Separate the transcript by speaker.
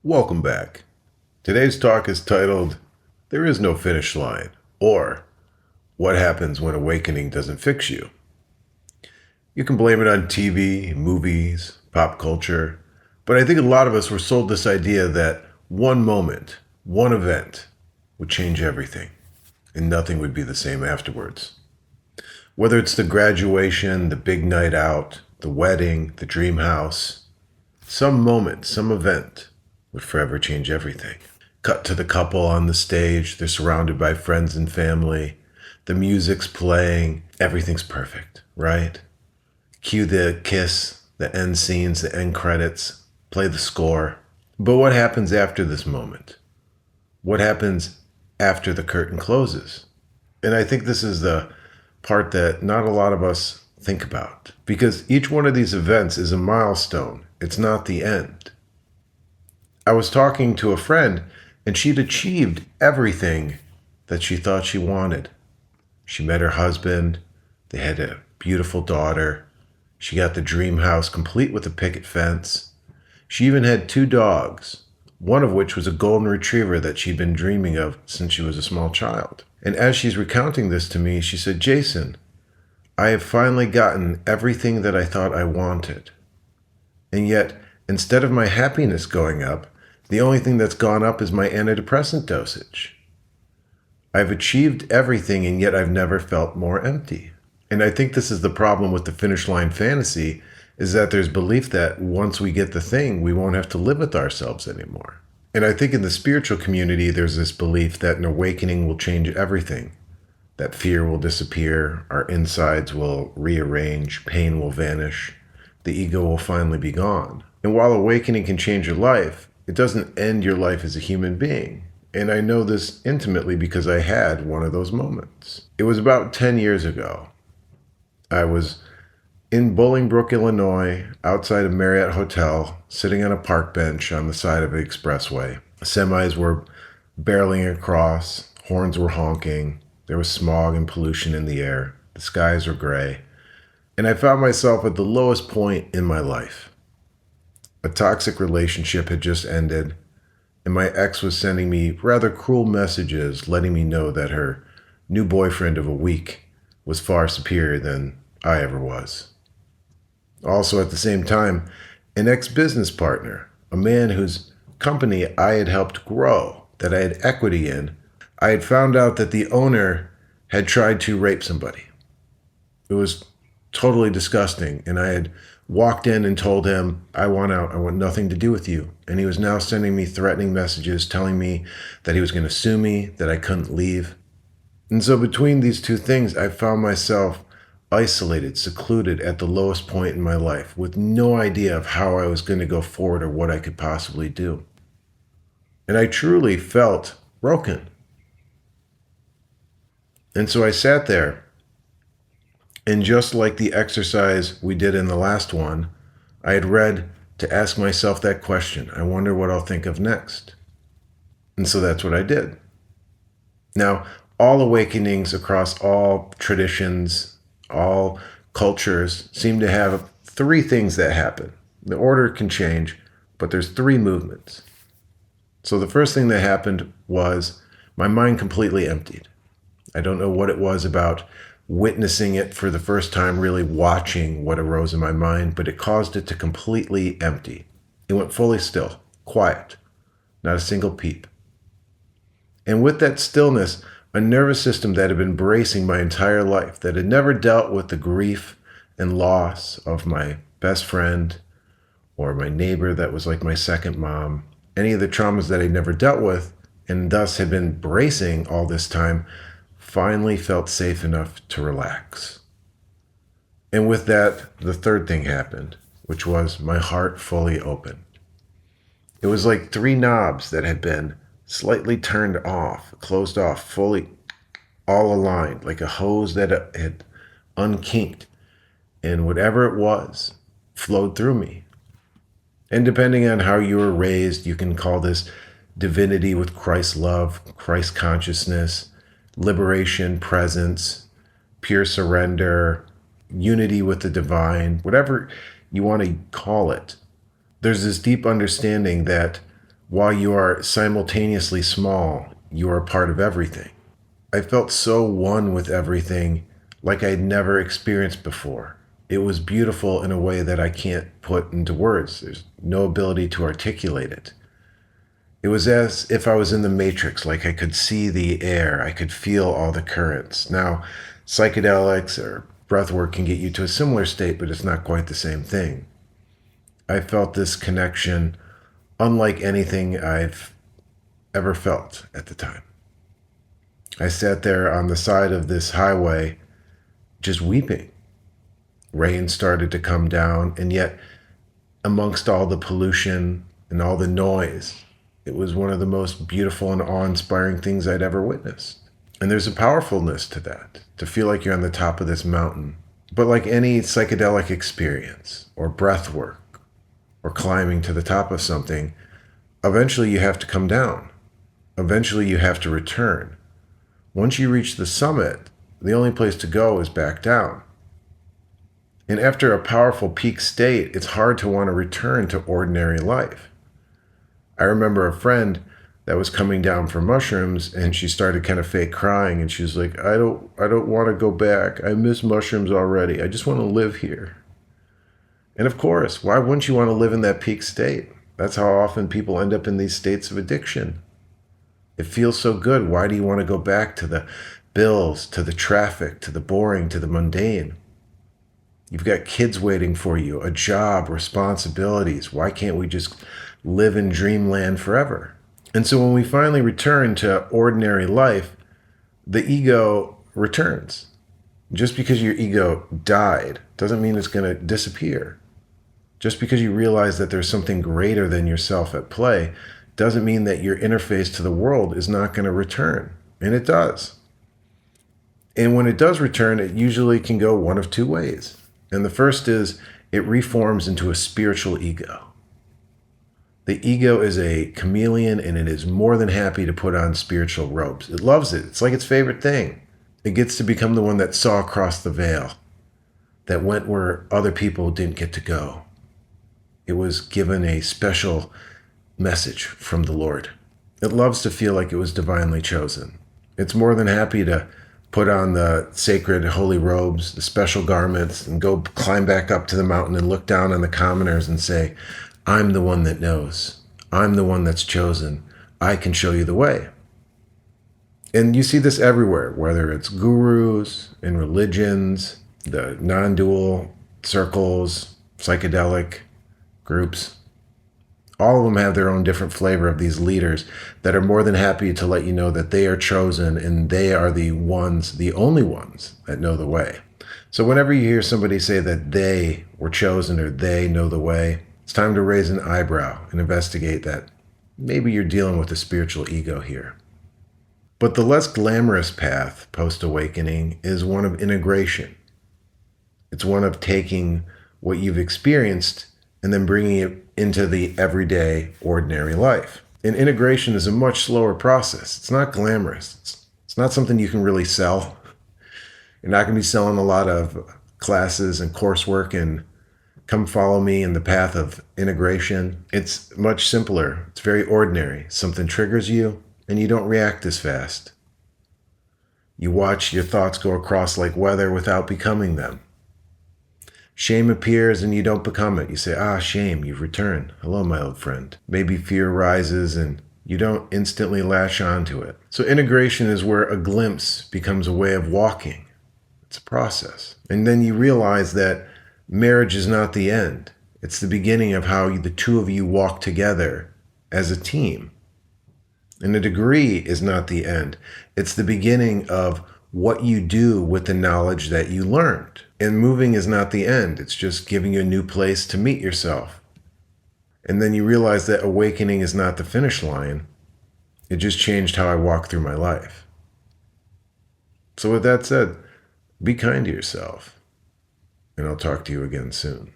Speaker 1: Welcome back. Today's talk is titled, There is no finish line, or What Happens When Awakening Doesn't Fix You. You can blame it on TV, movies, pop culture, but I think a lot of us were sold this idea that one moment, one event, would change everything, and nothing would be the same afterwards. Whether it's the graduation, the big night out, the wedding, the dream house, some moment, some event would forever change everything. Cut to the couple on the stage. They're surrounded by friends and family. The music's playing. Everything's perfect, right? Cue the kiss, the end scenes, the end credits. Play the score. But what happens after this moment? What happens after the curtain closes? And I think this is the part that not a lot of us think about, because each one of these events is a milestone. It's not the end. I was talking to a friend, and she'd achieved everything that she thought she wanted. She met her husband. They had a beautiful daughter. She got the dream house complete with a picket fence. She even had 2 dogs, one of which was a golden retriever that she'd been dreaming of since she was a small child. And as she's recounting this to me, she said, "Jason, I have finally gotten everything that I thought I wanted. And yet, instead of my happiness going up, the only thing that's gone up is my antidepressant dosage. I've achieved everything, and yet I've never felt more empty." And I think this is the problem with the finish line fantasy, is that there's belief that once we get the thing, we won't have to live with ourselves anymore. And I think in the spiritual community, there's this belief that an awakening will change everything, that fear will disappear, our insides will rearrange, pain will vanish, the ego will finally be gone. And while awakening can change your life, it doesn't end your life as a human being. And I know this intimately because I had one of those moments. It was about 10 years ago. I was in Bolingbrook, Illinois, outside a Marriott hotel, sitting on a park bench on the side of an expressway. Semis were barreling across, horns were honking, there was smog and pollution in the air, the skies were gray, and I found myself at the lowest point in my life. A toxic relationship had just ended, and my ex was sending me rather cruel messages letting me know that her new boyfriend of a week was far superior than I ever was. Also, at the same time, an ex-business partner, a man whose company I had helped grow, that I had equity in, I had found out that the owner had tried to rape somebody. It was totally disgusting, and I had walked in and told him, "I want out, I want nothing to do with you." And he was now sending me threatening messages, telling me that he was going to sue me, that I couldn't leave. And so between these two things, I found myself isolated, secluded at the lowest point in my life, with no idea of how I was going to go forward or what I could possibly do. And I truly felt broken. And so I sat there, and just like the exercise we did in the last one, I had read to ask myself that question. I wonder what I'll think of next. And so that's what I did. Now, all awakenings across all traditions, all cultures seem to have 3 things that happen. The order can change, but there's 3 movements. So the first thing that happened was my mind completely emptied. I don't know what it was about witnessing it for the first time, really watching what arose in my mind, but it caused it to completely empty. It went fully still, quiet, not a single peep. And with that stillness, a nervous system that had been bracing my entire life, that had never dealt with the grief and loss of my best friend or my neighbor that was like my second mom, any of the traumas that I'd never dealt with, and thus had been bracing all this time, finally felt safe enough to relax. And with that, the third thing happened, which was my heart fully opened. It was like 3 knobs that had been slightly turned off, closed off, fully all aligned, like a hose that had unkinked. And whatever it was flowed through me. And depending on how you were raised, you can call this divinity with Christ love, Christ consciousness, liberation, presence, pure surrender, unity with the divine, whatever you want to call it. There's this deep understanding that While you are simultaneously small, you are a part of everything. I felt so one with everything like I'd never experienced before. It was beautiful in a way that I can't put into words. There's no ability to articulate it. It was as if I was in the Matrix, like I could see the air, I could feel all the currents. Now, psychedelics or breathwork can get you to a similar state, but it's not quite the same thing. I felt this connection unlike anything I've ever felt at the time. I sat there on the side of this highway just weeping. Rain started to come down, and yet, amongst all the pollution and all the noise, it was one of the most beautiful and awe-inspiring things I'd ever witnessed. And there's a powerfulness to that, to feel like you're on the top of this mountain. But like any psychedelic experience, or breath work, or climbing to the top of something, eventually you have to come down. Eventually you have to return. Once you reach the summit, the only place to go is back down. And after a powerful peak state, it's hard to want to return to ordinary life. I remember a friend that was coming down from mushrooms, and she started kind of fake crying, and she was like, I don't want to go back. I miss mushrooms already. I just want to live here. And of course, why wouldn't you want to live in that peak state? That's how often people end up in these states of addiction. It feels so good. Why do you want to go back to the bills, to the traffic, to the boring, to the mundane? You've got kids waiting for you, a job, responsibilities. Why can't we just live in dreamland forever? And so when we finally return to ordinary life, the ego returns. Just because your ego died doesn't mean it's going to disappear. Just because you realize that there's something greater than yourself at play doesn't mean that your interface to the world is not going to return. And it does. And when it does return, it usually can go one of two ways. And the first is it reforms into a spiritual ego. The ego is a chameleon, and it is more than happy to put on spiritual robes. It loves it. It's like its favorite thing. It gets to become the one that saw across the veil, that went where other people didn't get to go. It was given a special message from the Lord. It loves to feel like it was divinely chosen. It's more than happy to put on the sacred holy robes, the special garments, and go climb back up to the mountain and look down on the commoners and say, I'm the one that knows. I'm the one that's chosen. I can show you the way. And you see this everywhere, whether it's gurus and religions, the non-dual circles, psychedelic groups. All of them have their own different flavor of these leaders that are more than happy to let you know that they are chosen and they are the ones, the only ones that know the way. So whenever you hear somebody say that they were chosen or they know the way, it's time to raise an eyebrow and investigate that maybe you're dealing with a spiritual ego here. But the less glamorous path post-awakening is one of integration. It's one of taking what you've experienced and then bringing it into the everyday, ordinary life. And integration is a much slower process. It's not glamorous. It's not something you can really sell. You're not going to be selling a lot of classes and coursework and come follow me in the path of integration. It's much simpler. It's very ordinary. Something triggers you, and you don't react as fast. You watch your thoughts go across like weather without becoming them. Shame appears and you don't become it. You say, shame, you've returned. Hello, my old friend. Maybe fear rises and you don't instantly latch onto it. So integration is where a glimpse becomes a way of walking. It's a process. And then you realize that marriage is not the end. It's the beginning of how the two of you walk together as a team. And a degree is not the end. It's the beginning of what you do with the knowledge that you learned. And moving is not the end. It's just giving you a new place to meet yourself. And then you realize that awakening is not the finish line. It just changed how I walk through my life. So with that said, be kind to yourself. And I'll talk to you again soon.